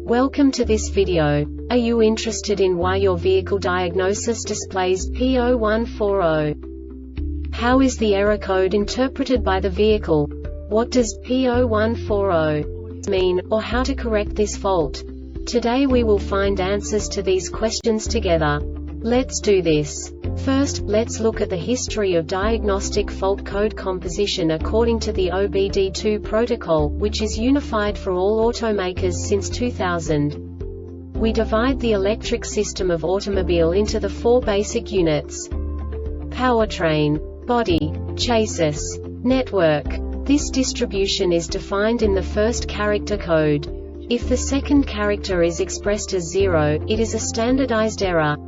Welcome to this video. Are you interested in why your vehicle diagnosis displays P0140? How is the error code interpreted by the vehicle? What does P0140 mean, or how to correct this fault? Today we will find answers to these questions together. Let's do this. First, let's look at the history of diagnostic fault code composition according to the OBD2 protocol, which is unified for all automakers since 2000. We divide the electric system of automobile into the four basic units: powertrain, body, chassis, network. This distribution is defined in the first character code. If the second character is expressed as 0, it is a standardized error.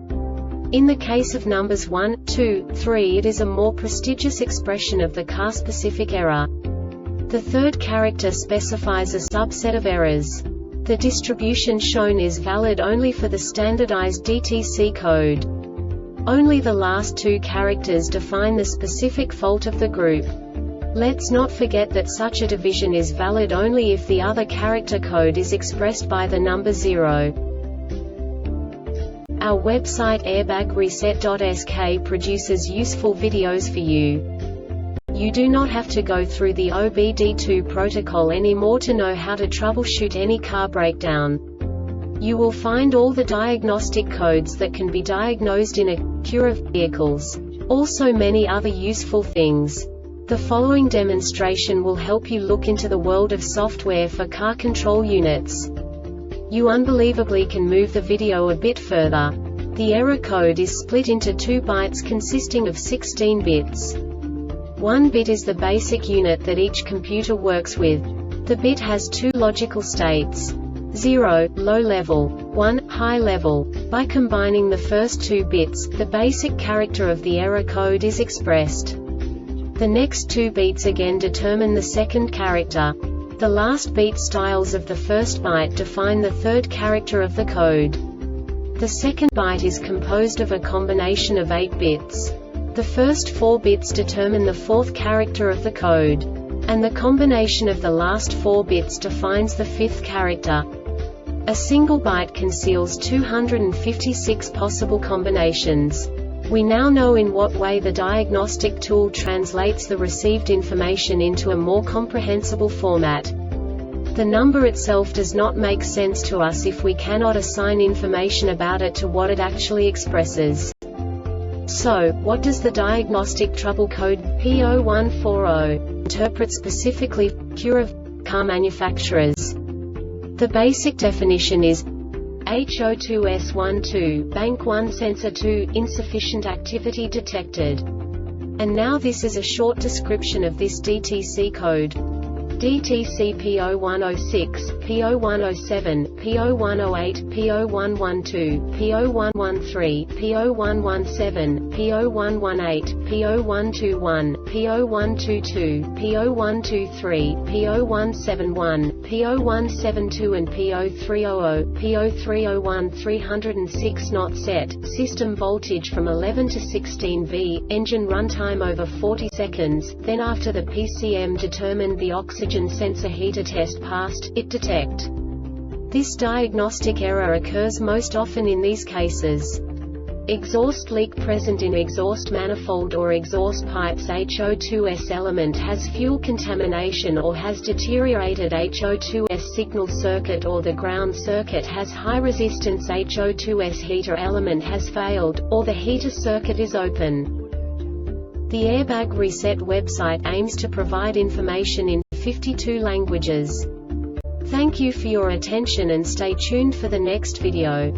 In the case of numbers 1, 2, 3, it is a more prestigious expression of the car-specific error. The third character specifies a subset of errors. The distribution shown is valid only for the standardized DTC code. Only the last two characters define the specific fault of the group. Let's not forget that such a division is valid only if the other character code is expressed by the number 0. Our website airbagreset.sk produces useful videos for you. You do not have to go through the OBD2 protocol anymore to know how to troubleshoot any car breakdown. You will find all the diagnostic codes that can be diagnosed in Acura vehicles. Also many other useful things. The following demonstration will help you look into the world of software for car control units. You unbelievably can move the video a bit further. The error code is split into 2 bytes consisting of 16 bits. 1 bit is the basic unit that each computer works with. The bit has 2 logical states: 0, low level, 1, high level. By combining the first 2 bits, the basic character of the error code is expressed. The next 2 beats again determine the second character. The last beat styles of the first byte define the third character of the code. The second byte is composed of a combination of 8 bits. The first 4 bits determine the fourth character of the code. And the combination of the last 4 bits defines the fifth character. A single byte conceals 256 possible combinations. We now know in what way the diagnostic tool translates the received information into a more comprehensible format. The number itself does not make sense to us if we cannot assign information about it to what it actually expresses. So, what does the diagnostic trouble code P0140 interpret specifically for Acura car manufacturers? The basic definition is H02S12, Bank 1 Sensor 2, insufficient activity detected. And now this is a short description of this DTC code. DTC P0106, P0107, P0108, P0112, P0113, P0117, P0118, P0121, P0122, P0123, P0171, P0172 and P0300, P0301 306 not set, system voltage from 11 to 16 V, engine runtime over 40 seconds, then after the PCM determined the oxygen sensor heater test passed, it detect. This diagnostic error occurs most often in these cases: exhaust leak present in exhaust manifold or exhaust pipes, HO2S element has fuel contamination or has deteriorated HO2S signal circuit, or the ground circuit has high resistance, HO2S heater element has failed, or the heater circuit is open. The Airbag Reset website aims to provide information in 52 languages. Thank you for your attention and stay tuned for the next video.